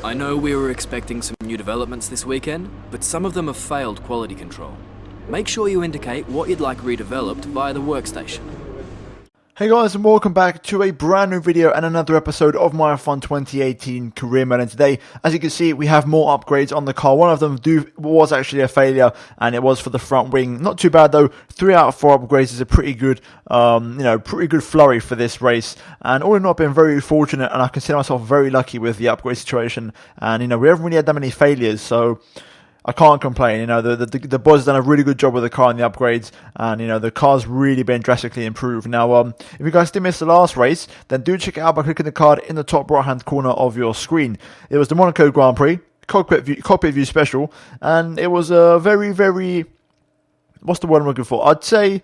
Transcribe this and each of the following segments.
I know we were expecting some new developments this weekend, but some of them have failed quality control. Make sure you indicate what you'd like redeveloped via the workstation. Hey guys, and welcome back to a brand new video and another episode of my F1 2018 career mode. And today, as you can see, we have more upgrades on the car. One of them was actually a failure, and it was for the front wing. Not too bad though. 3 out of 4 upgrades is a pretty good, pretty good flurry for this race. And all in all, I've been very fortunate, and I consider myself very lucky with the upgrade situation. And we haven't really had that many failures, so I can't complain. The boys have done a really good job with the car and the upgrades, and the car's really been drastically improved. Now, if you guys did miss the last race, then do check it out by clicking the card in the top right hand corner of your screen. It was the Monaco Grand Prix cockpit view special, and it was a very, what's the word I'm looking for? I'd say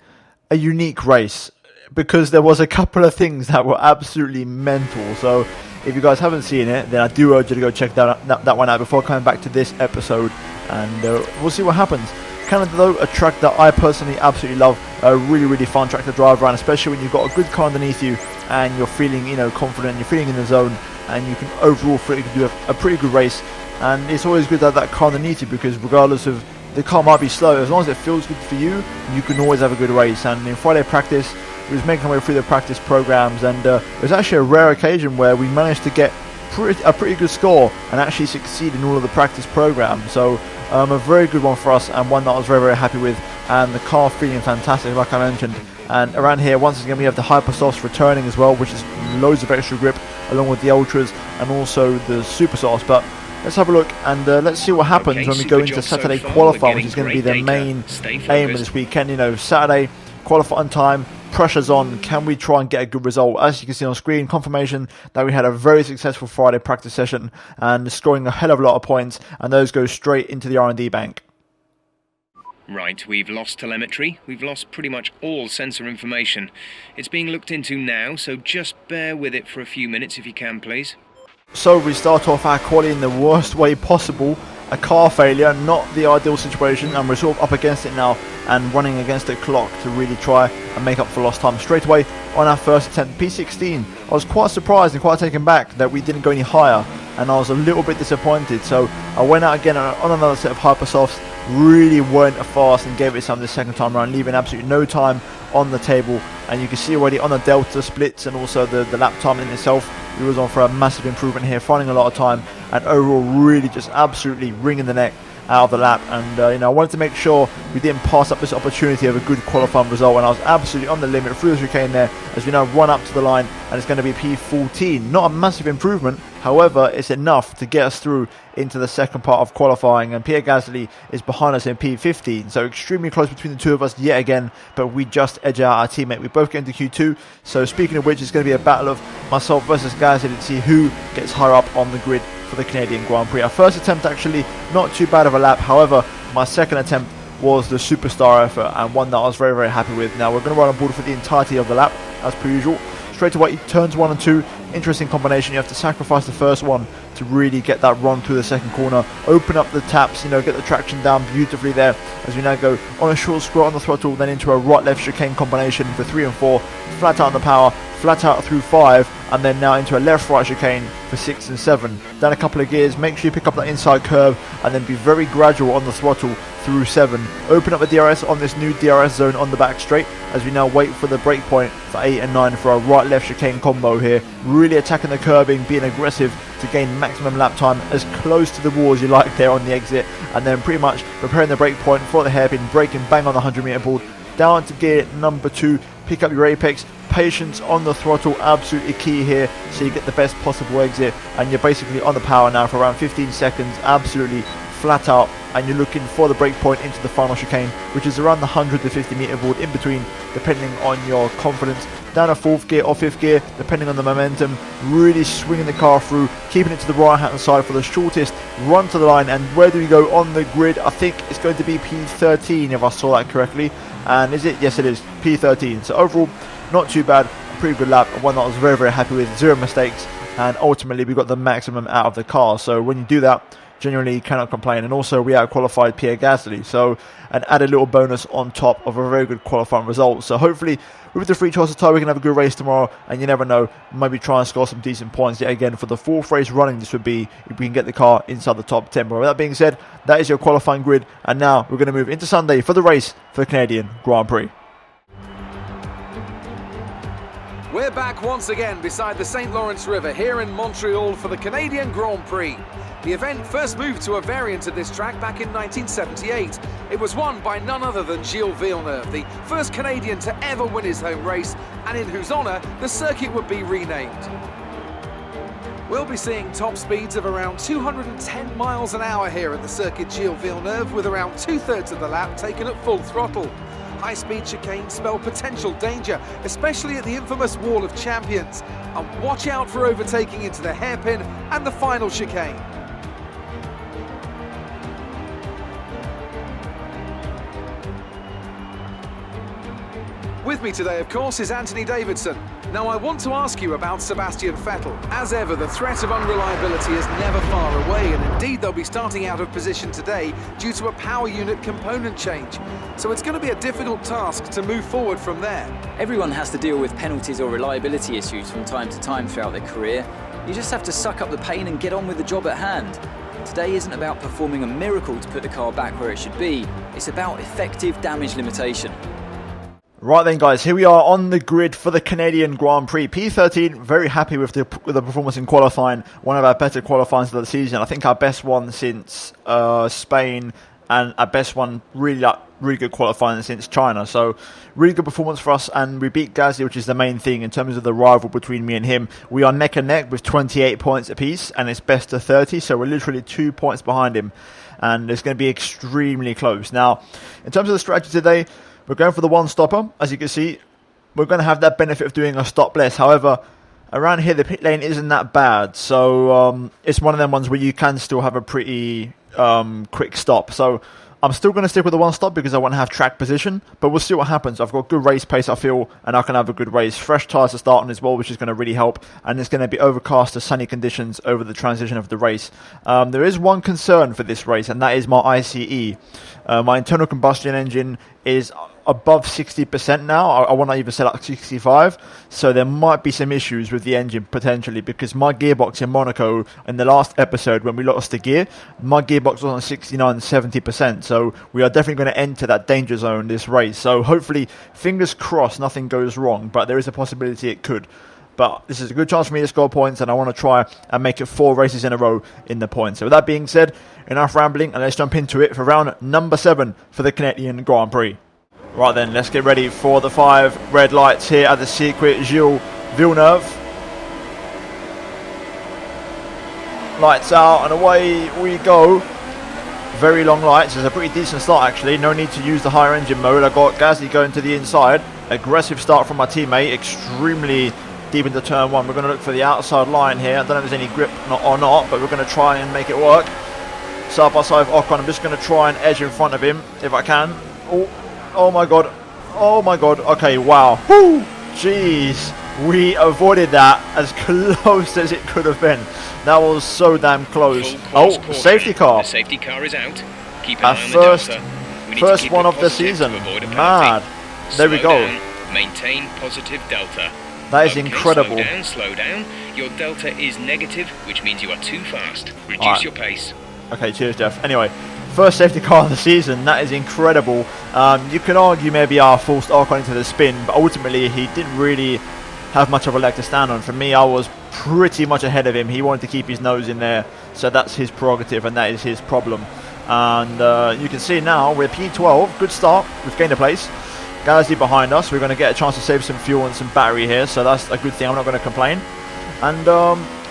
a unique race, because there was a couple of things that were absolutely mental. So if you guys haven't seen it, then I do urge you to go check that one out before coming back to this episode, and we'll see what happens. Canada, though, a track that I personally absolutely love. A really fun track to drive around, especially when you've got a good car underneath you and you're feeling confident, you're feeling in the zone, and you can overall do a pretty good race. And it's always good to have that car underneath you, because regardless of the car might be slow, as long as it feels good for you, you can always have a good race. And in Friday practice, we was making our way through the practice programs, and it was actually a rare occasion where we managed to get a pretty good score and actually succeed in all of the practice programs. So a very good one for us, and one that I was very happy with, and the car feeling fantastic, like I mentioned. And around here, once again, we have the Hypersofts returning as well, which is loads of extra grip, along with the Ultras and also the Super Softs. But let's have a look, and let's see what happens when we go into Saturday qualifying, which is going to be the main aim of this weekend. Saturday qualifying time, pressure's on. Can we try and get a good result? As you can see on screen, confirmation that we had a very successful Friday practice session and scoring a hell of a lot of points, and those go straight into the R&D bank. Right, we've lost telemetry. We've lost pretty much all sensor information. It's being looked into now, so just bear with it for a few minutes if you can, please. So we start off our quali in the worst way possible. A car failure, not the ideal situation, and we're sort of up against it now and running against the clock to really try and make up for lost time. Straight away on our first attempt, P16, I was quite surprised and quite taken back that we didn't go any higher, and I was a little bit disappointed. So I went out again on another set of Hypersofts, really weren't fast, and gave it some the second time around, leaving absolutely no time on the table. And you can see already on the Delta splits and also the lap time in itself, we was on for a massive improvement here, finding a lot of time, and overall really just absolutely wringing the neck out of the lap. And I wanted to make sure we didn't pass up this opportunity of a good qualifying result, and I was absolutely on the limit through the chicane there as we now run up to the line, and it's going to be P14. Not a massive improvement, however it's enough to get us through into the second part of qualifying, and Pierre Gasly is behind us in P15, so extremely close between the two of us yet again, but we just edge out our teammate. We both get into Q2, so speaking of which, it's going to be a battle of myself versus Gasly to see who gets higher up on the grid for the Canadian Grand Prix. Our first attempt actually not too bad of a lap, however my second attempt was the superstar effort, and one that I was very happy with. Now we're going to run on board for the entirety of the lap as per usual. Straight away, turns 1 and 2, interesting combination. You have to sacrifice the first one to really get that run through the second corner, open up the taps, get the traction down beautifully there, as we now go on a short squirt on the throttle, then into a right-left chicane combination for 3 and 4, flat out on the power, flat out through 5, and then now into a left-right chicane for 6 and 7. Down a couple of gears, make sure you pick up that inside curve, and then be very gradual on the throttle through 7. Open up the DRS on this new DRS zone on the back straight, as we now wait for the break point for 8 and 9 for a right-left chicane combo here. Really attacking the curbing, being aggressive to gain maximum lap time as close to the wall as you like there on the exit, and then pretty much preparing the break point for the hairpin, braking bang on the 100-meter board. Down to gear number 2, pick up your apex. Patience on the throttle, absolutely key here, so you get the best possible exit, and you're basically on the power now for around 15 seconds, absolutely flat out, and you're looking for the break point into the final chicane, which is around the 150 meter board in between, depending on your confidence. Down a 4th gear or 5th gear, depending on the momentum, really swinging the car through, keeping it to the right hand side for the shortest run to the line. And where do we go on the grid? I think it's going to be P13 if I saw that correctly. And is it? Yes, it is P13. So overall, not too bad, a pretty good lap, and one that I was very happy with, 0 mistakes, and ultimately we got the maximum out of the car. So when you do that, genuinely cannot complain. And also we out-qualified Pierre Gasly, so an added little bonus on top of a very good qualifying result. So hopefully with the free choice of tyre we can have a good race tomorrow, and you never know, maybe try and score some decent points yet again for the 4th race running. This would be if we can get the car inside the top 10. But with that being said, that is your qualifying grid, and now we're going to move into Sunday for the race for the Canadian Grand Prix. We're back once again beside the St. Lawrence River here in Montreal for the Canadian Grand Prix. The event first moved to a variant of this track back in 1978. It was won by none other than Gilles Villeneuve, the first Canadian to ever win his home race, and in whose honour the circuit would be renamed. We'll be seeing top speeds of around 210 miles an hour here at the circuit Gilles Villeneuve, with around 2/3 of the lap taken at full throttle. High-speed chicanes spell potential danger, especially at the infamous Wall of Champions. And watch out for overtaking into the hairpin and the final chicane. With me today, of course, is Anthony Davidson. Now, I want to ask you about Sebastian Vettel. As ever, the threat of unreliability is never far away, and indeed they'll be starting out of position today due to a power unit component change. So it's going to be a difficult task to move forward from there. Everyone has to deal with penalties or reliability issues from time to time throughout their career. You just have to suck up the pain and get on with the job at hand. Today isn't about performing a miracle to put the car back where it should be. It's about effective damage limitation. Right then, guys, here we are on the grid for the Canadian Grand Prix. P13, very happy with the performance in qualifying. One of our better qualifyings of the season. I think our best one since Spain, and our best one really good qualifying since China. So really good performance for us, and we beat Gasly, which is the main thing in terms of the rival between me and him. We are neck and neck with 28 points apiece, and it's best to 30, so we're literally 2 points behind him, and it's going to be extremely close. Now, in terms of the strategy today, we're going for the one stopper. As you can see, we're going to have that benefit of doing a stop less. However, around here the pit lane isn't that bad, so it's one of them ones where you can still have a pretty quick stop. So I'm still going to stick with the one stop because I want to have track position, but we'll see what happens. I've got good race pace, I feel, and I can have a good race. Fresh tyres to start on as well, which is going to really help, and it's going to be overcast to sunny conditions over the transition of the race. There is one concern for this race, and that is my ICE. My internal combustion engine is above 60% now. I want to even set up 65, so there might be some issues with the engine potentially, because my gearbox in Monaco in the last episode when we lost the gear, my gearbox was on 69-70%, so we are definitely going to enter that danger zone this race. So hopefully, fingers crossed, nothing goes wrong, but there is a possibility it could. But this is a good chance for me to score points, and I want to try and make it 4 races in a row in the points. So with that being said, enough rambling, and let's jump into it for round number 7 for the Canadian Grand Prix. Right then, let's get ready for the 5 red lights here at the circuit Gilles Villeneuve. Lights out and away we go. Very long lights. It's a pretty decent start actually. No need to use the higher engine mode. I got Gasly going to the inside. Aggressive start from my teammate. Extremely deep into turn 1. We're going to look for the outside line here. I don't know if there's any grip or not, but we're going to try and make it work. Side by side with Ocon. I'm just going to try and edge in front of him if I can. Oh my god. Oh my god. Okay, wow. Woo! Jeez. We avoided that as close as it could have been. That was so damn close. Oh, safety car. The safety car is out. Keep an eye on the delta. We need to keep one it of the positive season. to avoid a penalty. Mad. There we go. Down, maintain positive delta. That is incredible. Slow down. Your delta is negative, which means you are too fast. Reduce your pace. Okay, cheers, Jeff. Anyway, first safety car of the season. That is incredible. You can argue maybe I forced Ocon into the spin, but ultimately he didn't really have much of a leg to stand on. For me, I was pretty much ahead of him. He wanted to keep his nose in there, so that's his prerogative and that is his problem. And you can see now we're P12. Good start. We've gained a place. Gasly behind us. We're going to get a chance to save some fuel and some battery here, so that's a good thing. I'm not going to complain. And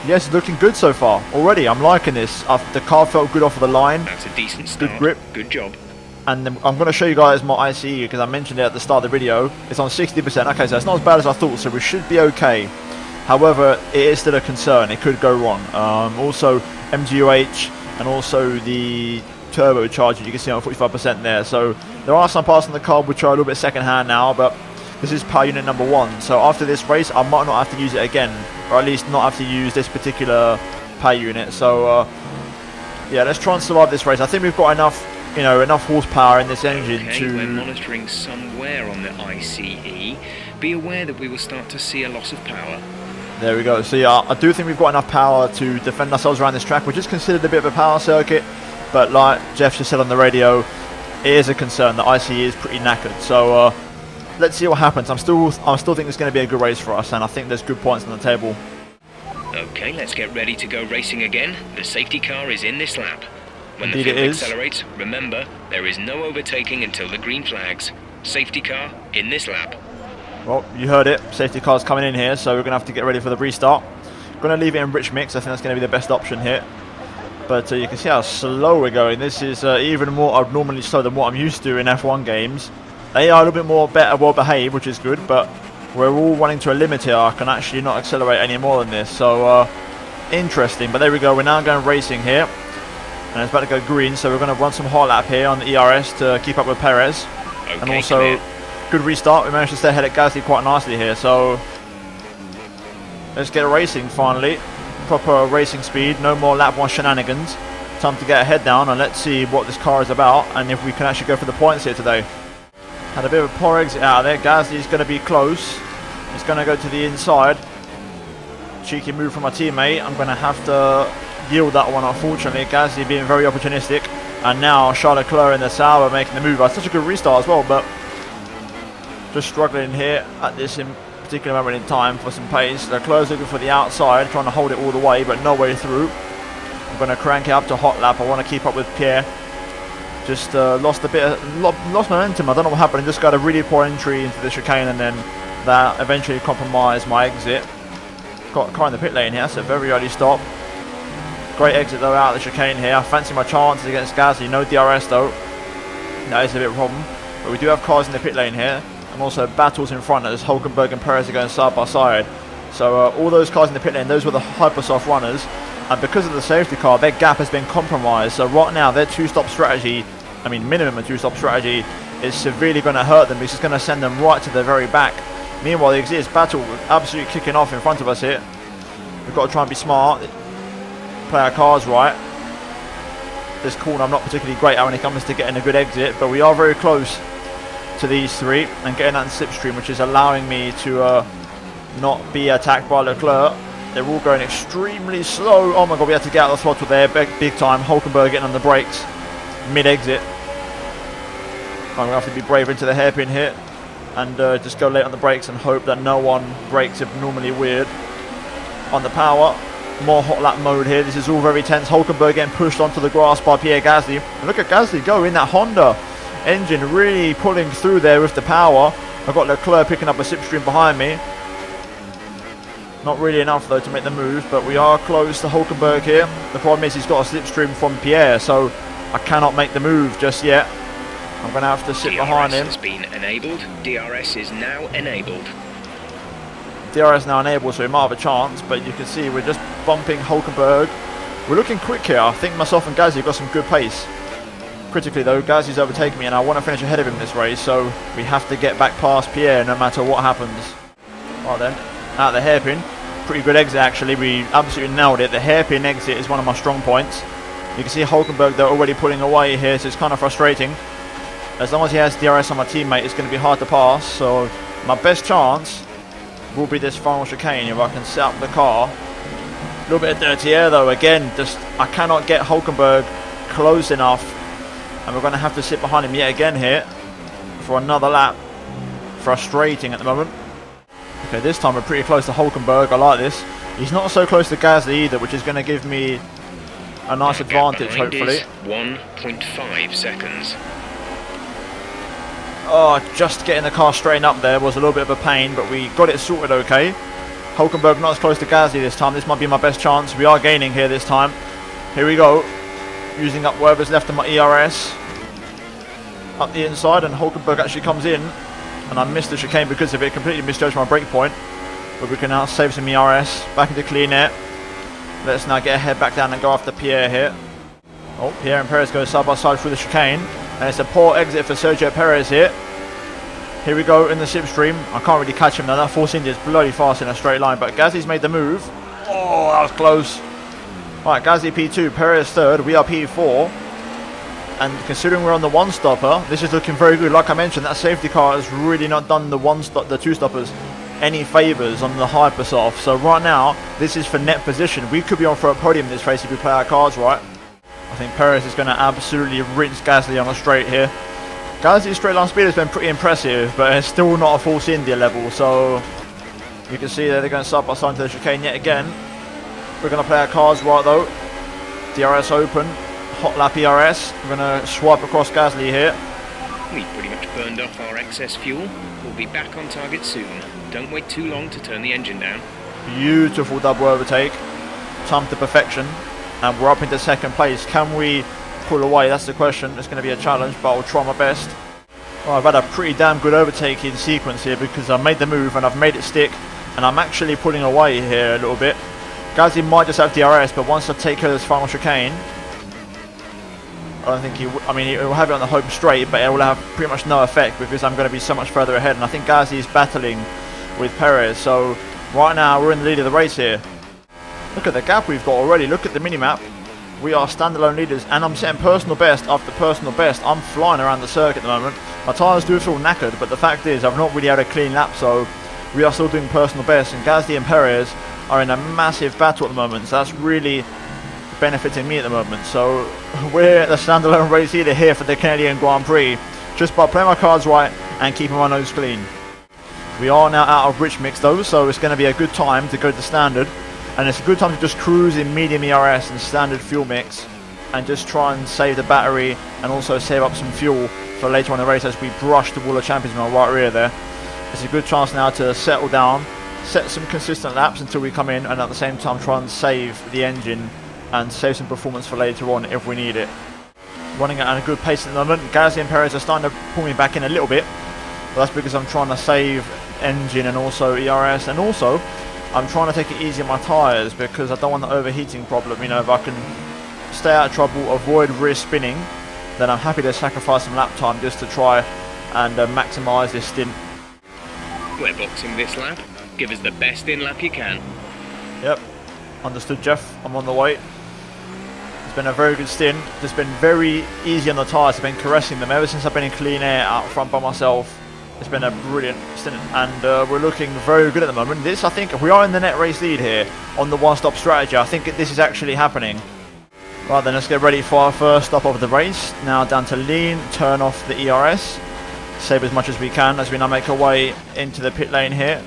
yes, looking good so far already. I'm liking this. The car felt good off of the line. That's a decent start. Good grip. Good job. And I'm going to show you guys my ICE because I mentioned it at the start of the video. It's on 60%. Okay, so it's not as bad as I thought, so we should be okay. However, it is still a concern. It could go wrong. Also, MGUH and also the turbocharger, you can see on 45% there. So there are some parts on the car which are a little bit second hand now, but this is power unit number 1. So after this race, I might not have to use it again, or at least not have to use this particular power unit. So Yeah, let's try and survive this race. I think we've got enough, you know, enough horsepower in this engine Okay, to... we're monitoring somewhere on the ICE. Be aware that we will start to see a loss of power. There we go. So yeah, I do think we've got enough power to defend ourselves around this track, which is considered a bit of a power circuit. But like Jeff just said on the radio, it is a concern. The ICE is pretty knackered. So let's see what happens. I still think it's going to be a good race for us, and I think there's good points on the table. Okay, let's get ready to go racing again. The safety car is in this lap. When Indeed the field it is. accelerates, remember, there is no overtaking until the green flags. Safety car in this lap. Well, you heard it. Safety car's coming in here, so we're going to have to get ready for the restart. Going to leave it in rich mix. I think that's going to be the best option here. But you can see how slow we're going. This is even more abnormally slow than what I'm used to in F1 games. They are a little bit more well behaved, which is good, but we're all running to a limit here. I can actually not accelerate any more than this. So interesting. But there we go. We're now going racing here. And it's about to go green, so we're going to run some hot lap here on the ERS to keep up with Perez. Okay, And also, clear. good restart. We managed to stay ahead at Gasly quite nicely here. So let's get racing finally. Proper racing speed. No more lap 1 shenanigans. Time to get our head down and let's see what this car is about and if we can actually go for the points here today. Had a bit of a poor exit out of there. Gasly's going to be close. He's going to go to the inside. Cheeky move from my teammate. I'm going to have to yield that one, unfortunately. Gasly being very opportunistic. And now Charles Leclerc in the Sauber making the move. That's such a good restart as well, but just struggling here at this particular moment in time for some pace. Leclerc's looking for the outside, trying to hold it all the way, but no way through. I'm going to crank it up to hot lap. I want to keep up with Pierre. Just lost momentum. I don't know what happened. Just got a really poor entry into the chicane, and then that eventually compromised my exit. Got a car in the pit lane here, so very early stop. Great exit though out of the chicane here. I fancy my chances against Gasly. No DRS though. That is a bit of a problem. But we do have cars in the pit lane here, and also battles in front as Hulkenberg and Perez are going side by side. So all those cars in the pit lane, those were the hyper soft runners. And because of the safety car, their gap has been compromised. So right now, their two-stop strategy, I mean minimum a two-stop strategy, is severely going to hurt them because it's going to send them right to the very back. Meanwhile, the exist battle absolutely kicking off in front of us here. We've got to try and be smart, play our cars right. This corner I'm not particularly great at when it comes to getting a good exit, but we are very close to these three and getting that in slipstream, which is allowing me to not be attacked by Leclerc. They're all going extremely slow. Oh my god, we had to get out of the throttle there big time. Hulkenberg getting on the brakes mid-exit. I'm going to have to be brave into the hairpin here and just go late on the brakes and hope that no one brakes abnormally weird. On the power, more hot lap mode here. This is all very tense. Hulkenberg getting pushed onto the grass by Pierre Gasly. And look at Gasly go in that Honda engine, really pulling through there with the power. I've got Leclerc picking up a slipstream behind me. Not really enough though to make the move, but we are close to Hulkenberg here. The problem is he's got a slipstream from Pierre, so I cannot make the move just yet. I'm going to have to sit behind him. DRS has been enabled. DRS is now enabled. DRS now enabled, so we might have a chance, but you can see we're just bumping Hulkenberg. We're looking quick here. I think myself and Gasly have got some good pace. Critically though, Gasly's overtaken me and I want to finish ahead of him this race, so we have to get back past Pierre no matter what happens. Right then, out of the hairpin. Pretty good exit actually, we absolutely nailed it. The hairpin exit is one of my strong points. You can see Hulkenberg they're already pulling away here, so it's kind of frustrating. As long as he has DRS on my teammate, it's going to be hard to pass, so my best chance will be this final chicane if I can set up the car. A little bit of dirty air though, again, just I cannot get Hulkenberg close enough, and we're going to have to sit behind him yet again here for another lap. Frustrating at the moment. Okay, this time we're pretty close to Hulkenberg. I like this. He's not so close to Gasly either, which is going to give me a nice advantage, hopefully. 1.5 seconds. Oh, just getting the car straightened up there was a little bit of a pain, but we got it sorted okay. Hulkenberg not as close to Gasly this time. This might be my best chance. We are gaining here this time. Here we go. Using up whatever's left of my ERS. Up the inside, and Hulkenberg actually comes in. And I missed the chicane because of it, completely misjudged my brake point. But we can now save some ERS, back into clean air. Let's now get our head back down and go after Pierre here. Oh, Pierre and Perez go side by side through the chicane. And it's a poor exit for Sergio Perez here. Here we go in the slipstream. I can't really catch him now, that Force India is bloody fast in a straight line. But Gasly's made the move. Oh, that was close. Right, Gasly P2, Perez third, we are P4. And considering we're on the one stopper, this is looking very good. Like I mentioned, that safety car has really not done the two stoppers any favours on the hypersoft. So right now, this is for net position. We could be on for a podium in this race if we play our cards right. I think Perez is going to absolutely rinse Gasly on a straight here. Gasly's straight line speed has been pretty impressive, but it's still not a Force India level. So you can see that they're going to side by side into the chicane yet again. We're going to play our cards right though. DRS open, hot lap ERS. We're going to swipe across Gasly here. We've pretty much burned off our excess fuel. We'll be back on target soon. Don't wait too long to turn the engine down. Beautiful double overtake. Time to perfection. And we're up into second place. Can we pull away? That's the question. It's going to be a challenge, but I'll try my best. Well, I've had a pretty damn good overtaking sequence here because I've made the move and I've made it stick. And I'm actually pulling away here a little bit. Gasly might just have DRS, but once I take care of this final chicane, I don't think he will have it on the home straight, but it will have pretty much no effect because I'm going to be so much further ahead. And I think Gasly is battling with Perez. So right now we're in the lead of the race here. Look at the gap we've got already. Look at the minimap. We are standalone leaders, and I'm setting personal best after personal best. I'm flying around the circuit at the moment. My tyres do feel knackered, but the fact is I've not really had a clean lap, so we are still doing personal best. And Gasly and Perez are in a massive battle at the moment, so that's really benefiting me at the moment. So we're the standalone race leader here for the Canadian Grand Prix, just by playing my cards right and keeping my nose clean. We are now out of rich mix though, so it's going to be a good time to go to standard, and it's a good time to just cruise in medium ERS and standard fuel mix and just try and save the battery and also save up some fuel for later on in the race as we brush the wall of champions in our right rear there. It's a good chance now to settle down, set some consistent laps until we come in, and at the same time try and save the engine and save some performance for later on if we need it. Running at a good pace at the moment. Gasly and Perez are starting to pull me back in a little bit, but that's because I'm trying to save engine and also ERS, and also I'm trying to take it easy on my tyres because I don't want the overheating problem. You know, if I can stay out of trouble, avoid rear spinning, then I'm happy to sacrifice some lap time just to try and maximise this stint. We're boxing this lap. Give us the best in lap you can. Yep, understood, Jeff. I'm on the way. It's been a very good stint. It's been very easy on the tyres. I've been caressing them ever since I've been in clean air out front by myself. It's been a brilliant stint, and we're looking very good at the moment. This, I think, we are in the net race lead here on the one-stop strategy. I think this is actually happening. Right then, let's get ready for our first stop of the race. Now down to lean, turn off the ERS, save as much as we can as we now make our way into the pit lane here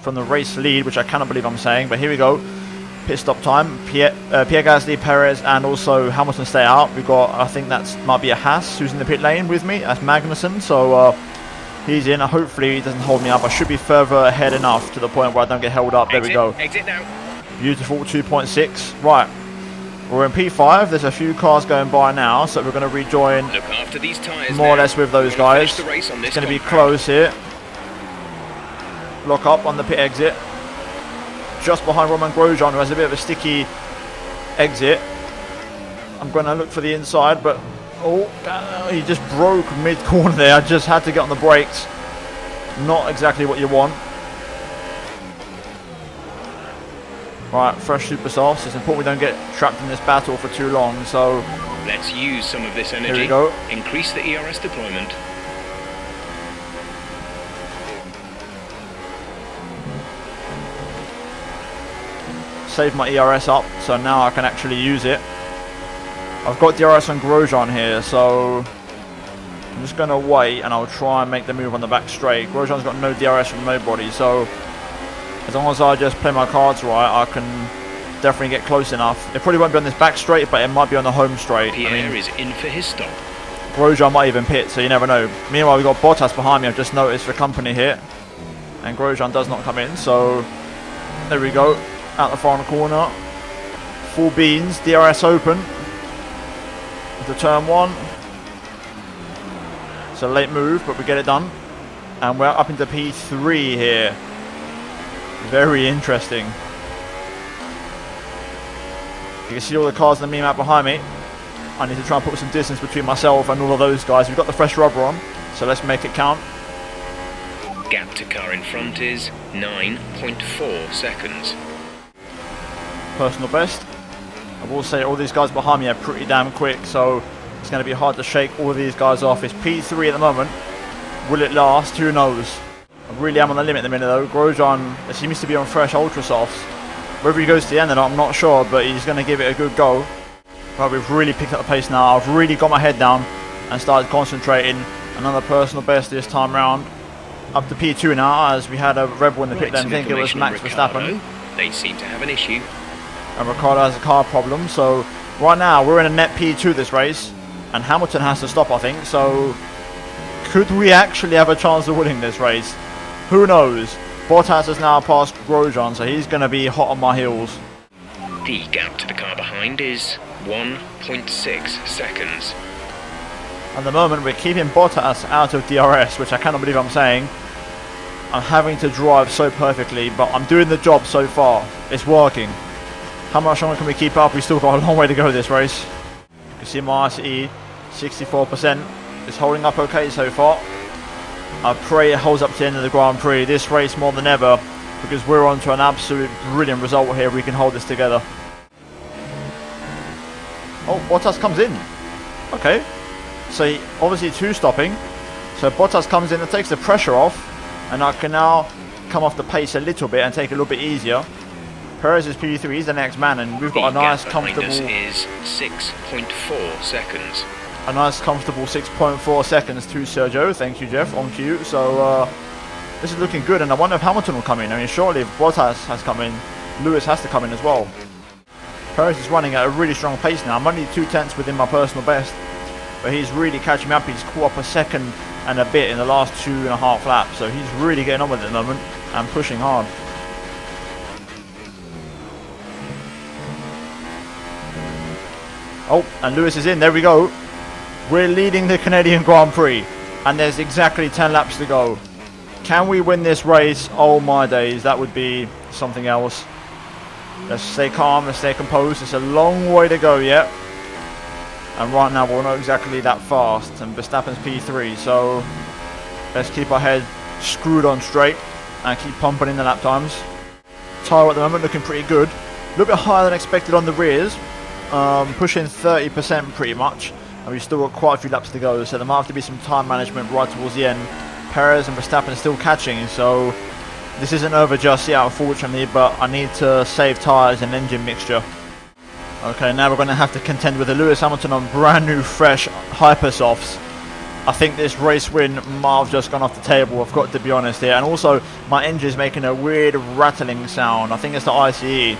from the race lead, which I cannot believe I'm saying, but here we go. Pit stop time. Pierre Gasly, Perez, and also Hamilton stay out. We've got, I think that might be a Haas who's in the pit lane with me. That's Magnussen, so he's in. Hopefully he doesn't hold me up. I should be further ahead enough to the point where I don't get held up. There we go. Exit now. Beautiful, 2.6. Right, we're in P5. There's a few cars going by now, so we're going to rejoin Look after these tyres more or less with those guys. It's going to be close here. Lock up on the pit exit. Just behind Romain Grosjean, who has a bit of a sticky exit. I'm going to look for the inside, but he just broke mid-corner there. I just had to get on the brakes. Not exactly what you want. Right, fresh super sauce. It's important we don't get trapped in this battle for too long, so let's use some of this energy. Here we go. Increase the ERS deployment. Save my ERS up, so now I can actually use it. I've got DRS on Grosjean here, so I'm just going to wait and I'll try and make the move on the back straight. Grosjean's got no DRS from nobody, so as long as I just play my cards right, I can definitely get close enough. It probably won't be on this back straight, but it might be on the home straight. Pierre is in for his stop. Grosjean might even pit, so you never know. Meanwhile, we've got Bottas behind me. I've just noticed for company here, and Grosjean does not come in, so there we go. Out the final corner, full beans, DRS open into turn one. It's a late move, but we get it done, and we're up into P3 here. Very interesting. You can see all the cars in the map behind me. I need to try and put some distance between myself and all of those guys. We've got the fresh rubber on, so let's make it count. Gap to car in front is 9.4 seconds. Personal best. I will say all these guys behind me are pretty damn quick, so it's going to be hard to shake all of these guys off. It's P3 at the moment. Will it last? Who knows? I really am on the limit at the minute though. Grosjean seems to be on fresh ultra softs. Whether he goes to the end or not, I'm not sure, but he's going to give it a good go. Right, we've really picked up the pace now. I've really got my head down and started concentrating. Another personal best this time round. Up to P2 now, as we had a rebel in the pit lane. I think it was Max Verstappen. They seem to have an issue. And Ricciardo has a car problem, so right now we're in a net P2 this race, and Hamilton has to stop, I think. So could we actually have a chance of winning this race? Who knows? Bottas has now passed Grosjean, so he's going to be hot on my heels. The gap to the car behind is 1.6 seconds. At the moment we're keeping Bottas out of DRS, which I cannot believe I'm saying. I'm having to drive so perfectly, but I'm doing the job so far. It's working. How much longer can we keep up? We've still got a long way to go this race. You can see my ICE, 64%. It's holding up okay so far. I pray it holds up to the end of the Grand Prix. This race more than ever, because we're on to an absolute brilliant result here. We can hold this together. Oh, Bottas comes in. Okay. So he, obviously two stopping. So Bottas comes in and takes the pressure off. And I can now come off the pace a little bit and take it a little bit easier. Perez is P3, he's the next man, and we've got a nice comfortable... is 6.4 seconds. A nice comfortable 6.4 seconds to Sergio. Thank you, Jeff, on cue. So this is looking good, and I wonder if Hamilton will come in. I mean, surely if Bottas has come in, Lewis has to come in as well. Perez is running at a really strong pace now. I'm only 2/10 within my personal best, but he's really catching me up. He's caught up a second and a bit in the last 2.5 laps, so he's really getting on with it at the moment and pushing hard. Oh, and Lewis is in. There we go. We're leading the Canadian Grand Prix, and there's exactly 10 laps to go. Can we win this race? Oh my days, that would be something else. Let's stay calm, let's stay composed. It's a long way to go yet. And right now we're not exactly that fast, and Verstappen's P3, so let's keep our head screwed on straight and keep pumping in the lap times. Tyre at the moment looking pretty good. A little bit higher than expected on the rears, pushing 30% pretty much, and we've still got quite a few laps to go, so there might have to be some time management right towards the end. Perez and Verstappen still catching, so this isn't over just yet, unfortunately, but I need to save tyres and engine mixture. Okay, now we're going to have to contend with the Lewis Hamilton on brand new fresh Hypersofts. I think this race win might have just gone off the table, I've got to be honest here. And also, my engine's making a weird rattling sound. I think it's the ICE.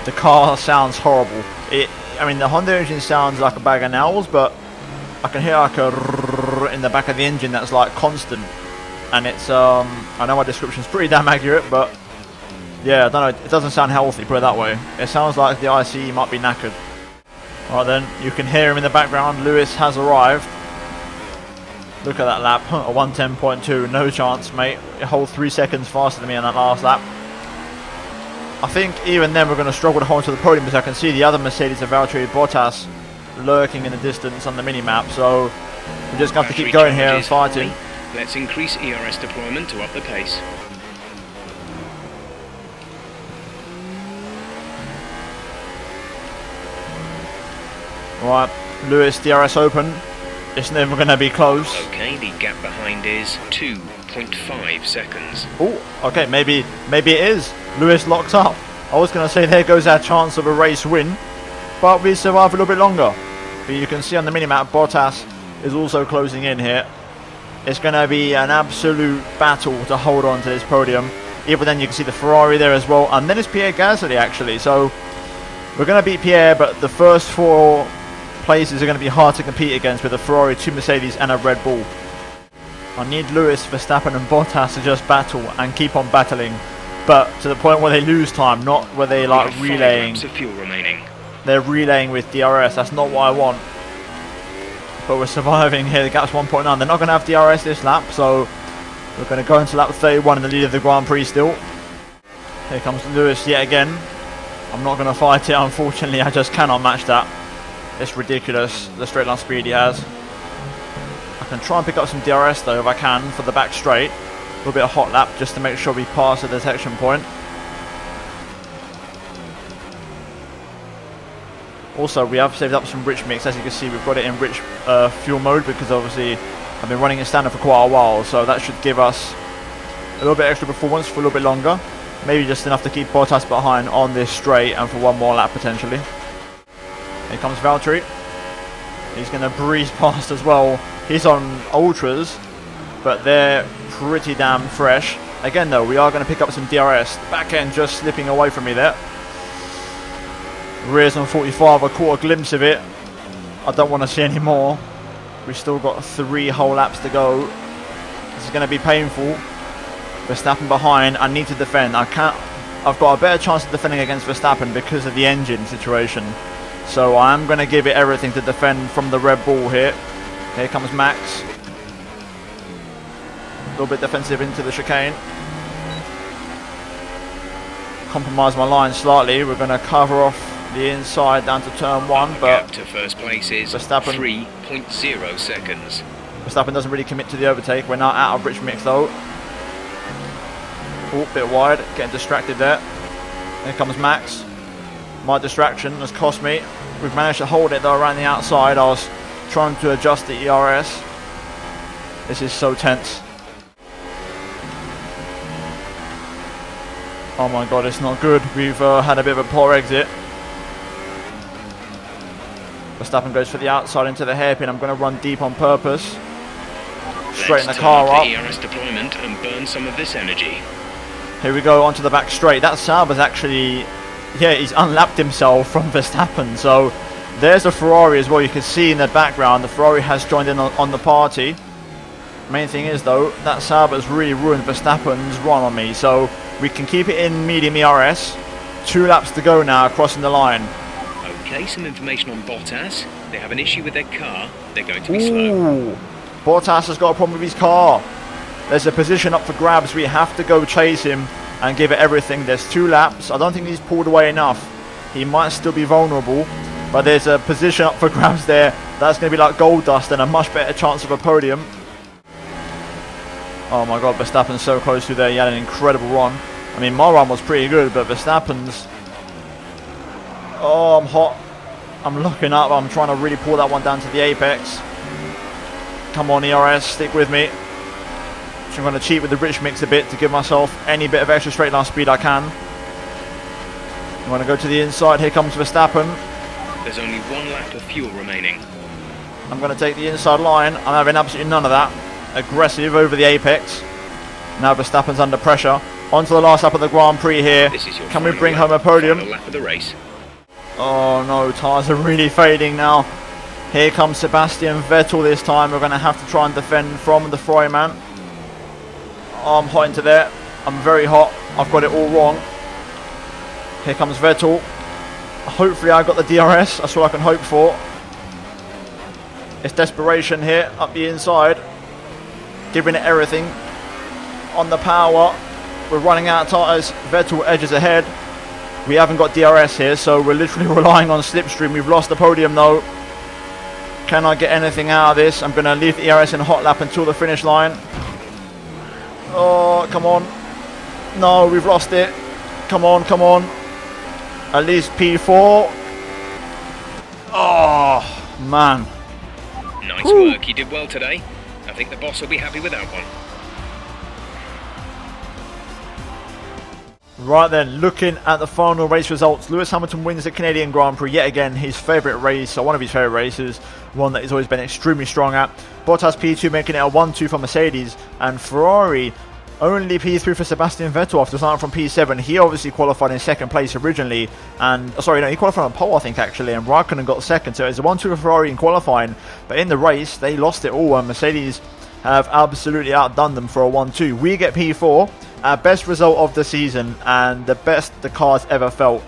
The car sounds horrible. I mean, the Honda engine sounds like a bag of nails, but I can hear like a rrrr in the back of the engine that's like constant. And it's, I know my description's pretty damn accurate, but yeah, I don't know, it doesn't sound healthy, put it that way. It sounds like the ICE might be knackered. Alright then, you can hear him in the background. Lewis has arrived. Look at that lap, a 110.2, no chance, mate. A whole 3 seconds faster than me on that last lap. I think even then we're going to struggle to hold onto the podium, because I can see the other Mercedes of Valtteri Bottas lurking in the distance on the mini-map, so we're just going to have to keep going here and fighting. Let's increase ERS deployment to up the pace. Right, Lewis, DRS open. It's never going to be close. Okay, the gap behind is 2.5 seconds. Oh, okay, maybe it is. Lewis locked up. I was going to say there goes our chance of a race win, but we survive a little bit longer. But you can see on the minimap, Bottas is also closing in here. It's going to be an absolute battle to hold on to this podium. Even then you can see the Ferrari there as well, and then it's Pierre Gasly actually. So we're going to beat Pierre, but the first 4 places are going to be hard to compete against with a Ferrari, 2 Mercedes and a Red Bull. I need Lewis, Verstappen and Bottas to just battle and keep on battling, but to the point where they lose time, not where they like relaying. 5 laps of fuel remaining. They're relaying with DRS, that's not what I want. But we're surviving here, the gap's 1.9. They're not going to have DRS this lap, so we're going to go into lap 31 in the lead of the Grand Prix still. Here comes Lewis yet again. I'm not going to fight it, unfortunately, I just cannot match that. It's ridiculous, the straight line speed he has. I can try and pick up some DRS though if I can for the back straight. A little bit of hot lap just to make sure we pass the detection point. Also, we have saved up some rich mix. As you can see, we've got it in rich fuel mode because obviously I've been running in standard for quite a while, so that should give us a little bit extra performance for a little bit longer. Maybe just enough to keep Bottas behind on this straight and for one more lap potentially. Here comes Valtteri. He's going to breeze past as well. He's on ultras, but they're pretty damn fresh. Again though, we are going to pick up some DRS. Back end just slipping away from me there. Rears on 45, I caught a glimpse of it. I don't want to see any more. We've still got 3 whole laps to go. This is going to be painful. Verstappen behind. I need to defend. I've got a better chance of defending against Verstappen because of the engine situation. So I am going to give it everything to defend from the Red Bull here. Here comes Max. A little bit defensive into the chicane. Compromise my line slightly. We're going to cover off the inside down to turn 1, but gap to first place is Verstappen 3.0 seconds. Verstappen doesn't really commit to the overtake. We're now out of rich mix though. Oh, bit wide, getting distracted there. Here comes Max. My distraction has cost me. We've managed to hold it though around the outside. I was trying to adjust the ERS. This is so tense. Oh my god, it's not good. We've had a bit of a poor exit. Verstappen goes for the outside into the hairpin. I'm going to run deep on purpose. Straighten the car up. ERS deployment and burn some of this energy. Here we go onto the back straight. That Sauber's actually, yeah, he's unlapped himself from Verstappen. So there's a Ferrari as well. You can see in the background the Ferrari has joined in on the party. Main thing is though, that Sauber's really ruined Verstappen's run on me. So we can keep it in medium ERS. 2 laps to go now, crossing the line. Okay, some information on Bottas. They have an issue with their car. They're going to be slow. Bottas has got a problem with his car. There's a position up for grabs. We have to go chase him and give it everything. There's 2 laps. I don't think he's pulled away enough. He might still be vulnerable, but there's a position up for grabs there. That's going to be like gold dust and a much better chance of a podium. Oh my god, Verstappen's so close to there. He had an incredible run. I mean, my run was pretty good, but Verstappen's... Oh, I'm hot. I'm looking up. I'm trying to really pull that one down to the apex. Come on, ERS, stick with me. So I'm going to cheat with the rich mix a bit to give myself any bit of extra straight line speed I can. I'm going to go to the inside. Here comes Verstappen. There's only 1 lap of fuel remaining. I'm going to take the inside line. I'm having absolutely none of that. Aggressive over the apex. Now Verstappen's under pressure. On to the last lap of the Grand Prix here. Can we bring home a podium? Final lap of the race. Oh no, tyres are really fading now. Here comes Sebastian Vettel this time. We're going to have to try and defend from the Ferrari man. Oh, I'm hot into there. I'm very hot. I've got it all wrong. Here comes Vettel. Hopefully I got the DRS. That's all I can hope for. It's desperation here up the inside. Giving it everything. On the power. We're running out of tyres. Vettel edges ahead. We haven't got DRS here, so we're literally relying on slipstream. We've lost the podium though. Can I get anything out of this? I'm going to leave the ERS in hot lap until the finish line. Oh, come on. No, we've lost it. Come on, come on. At least P4. Oh, man. Nice work. You did well today. I think the boss will be happy with that one. Right then, looking at the final race results, Lewis Hamilton wins the Canadian Grand Prix yet again, his favourite race, or one of his favourite races, one that he's always been extremely strong at. Bottas P2 making it a 1-2 for Mercedes, and Ferrari only P3 for Sebastian Vettel after starting from P7. He obviously qualified in 2nd place originally, and he qualified on pole I think actually, and Raikkonen got 2nd, so it was a 1-2 for Ferrari in qualifying, but in the race they lost it all, and Mercedes have absolutely outdone them for a 1-2. We get P4. Our best result of the season and the best the car's ever felt.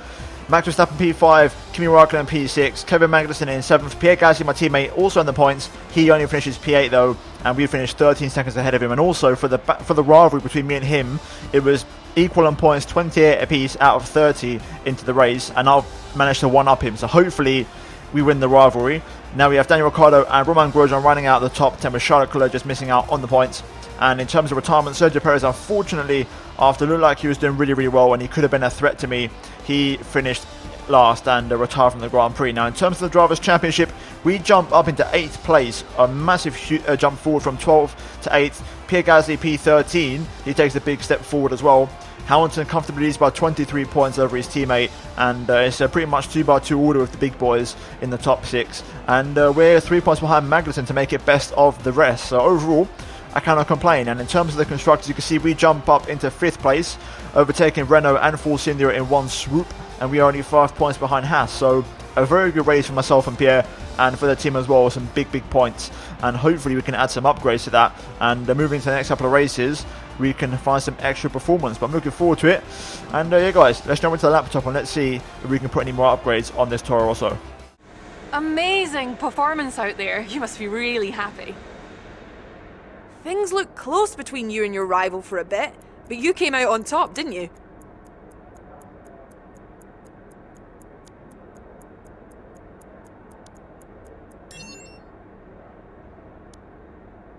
Max Verstappen P5, Kimi Raikkonen P6, Kevin Magnussen in 7th, Pierre Gasly, my teammate, also in the points. He only finishes P8 though, and we finished 13 seconds ahead of him. And also for the rivalry between me and him, it was equal on points, 28 apiece out of 30 into the race, and I've managed to one-up him. So hopefully we win the rivalry. Now we have Daniel Ricciardo and Romain Grosjean running out the top 10 with Charles Leclerc just missing out on the points. And in terms of retirement, Sergio Perez, unfortunately, after looking like he was doing really, really well and he could have been a threat to me, he finished last and retire from the Grand Prix. Now, in terms of the Drivers' Championship, we jump up into 8th place, a massive jump forward from 12th to 8th. Pierre Gasly P13, he takes a big step forward as well. Hamilton comfortably leads by 23 points over his teammate, and it's pretty much 2-by-2 order with the big boys in the top 6. And we're 3 points behind Magnussen to make it best of the rest. So overall, I cannot complain. And in terms of the constructors, you can see we jump up into 5th place, overtaking Renault and Force India in one swoop, and we are only 5 points behind Haas. So a very good race for myself and Pierre, and for the team as well, some big points, and hopefully we can add some upgrades to that, and moving to the next couple of races we can find some extra performance. But I'm looking forward to it. And yeah guys, let's jump into the laptop and let's see if we can put any more upgrades on this Toro Rosso. Amazing performance out there. You must be really happy. Things look close between you and your rival for a bit, but you came out on top, didn't you?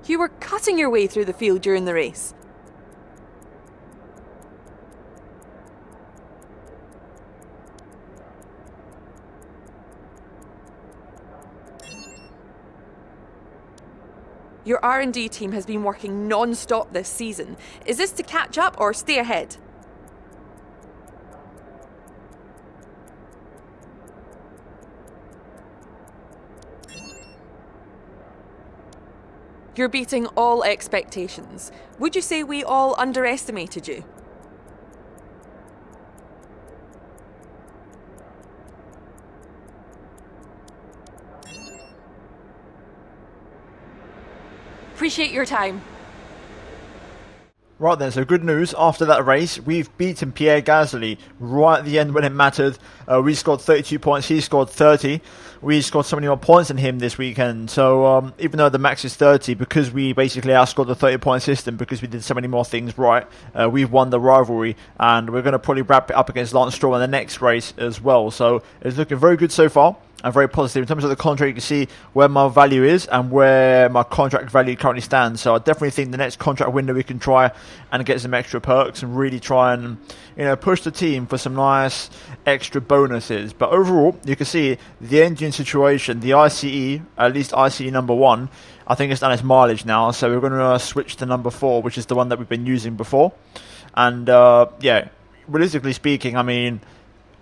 You were cutting your way through the field during the race. Your R&D team has been working non-stop this season. Is this to catch up or stay ahead? You're beating all expectations. Would you say we all underestimated you? Appreciate your time. Right then, so good news, after that race, we've beaten Pierre Gasly right at the end when it mattered. We scored 32 points, he scored 30. We scored so many more points than him this weekend. So even though the max is 30, because we basically outscored the 30-point system, because we did so many more things right, we've won the rivalry. And we're going to probably wrap it up against Lance Stroll in the next race as well. So it's looking very good so far. And very positive. In terms of the contract, you can see where my value is and where my contract value currently stands. So I definitely think the next contract window we can try and get some extra perks and really try and, you know, push the team for some nice extra bonuses. But overall, you can see the engine situation, the ICE, at least ICE number 1, I think it's done its mileage now. So we're going to switch to number 4, which is the one that we've been using before. And yeah, realistically speaking, I mean,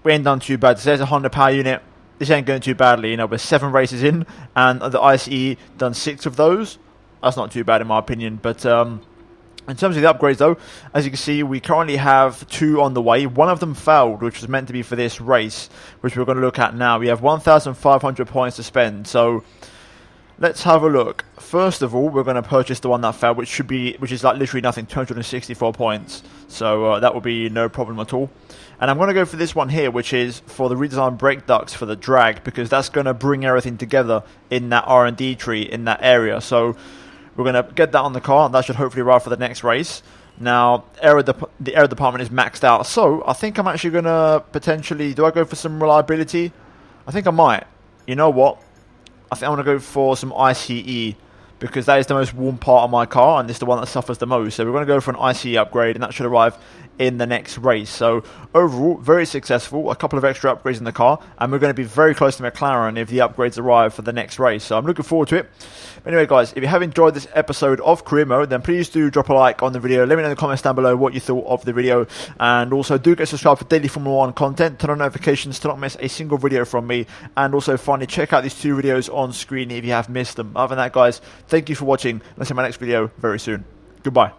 we ain't done too bad. There's a Honda power unit. This ain't going too badly, you know, we're 7 races in, and the ICE done 6 of those. That's not too bad in my opinion, but in terms of the upgrades though, as you can see, we currently have 2 on the way. One of them failed, which was meant to be for this race, which we're going to look at now. We have 1,500 points to spend, so let's have a look. First of all, we're going to purchase the one that failed, which is like literally nothing, 264 points. So that will be no problem at all. And I'm going to go for this one here, which is for the redesigned brake ducts for the drag, because that's going to bring everything together in that R&D tree in that area. So we're going to get that on the car, and that should hopefully arrive for the next race. Now, the aero department is maxed out, so I think I'm actually going to potentially... Do I go for some reliability? I think I might. You know what? I think I want to go for some ICE, because that is the most worn part of my car, and it's the one that suffers the most. So we're going to go for an ICE upgrade, and that should arrive in the next race. So overall, very successful. A couple of extra upgrades in the car, and we're going to be very close to McLaren if the upgrades arrive for the next race. So I'm looking forward to it. But anyway, guys, if you have enjoyed this episode of Career Mode, then please do drop a like on the video. Let me know in the comments down below what you thought of the video, and also do get subscribed for daily Formula 1 content. Turn on notifications to not miss a single video from me, and also finally check out these 2 videos on screen if you have missed them. Other than that, guys, thank you for watching. Let's see my next video very soon. Goodbye.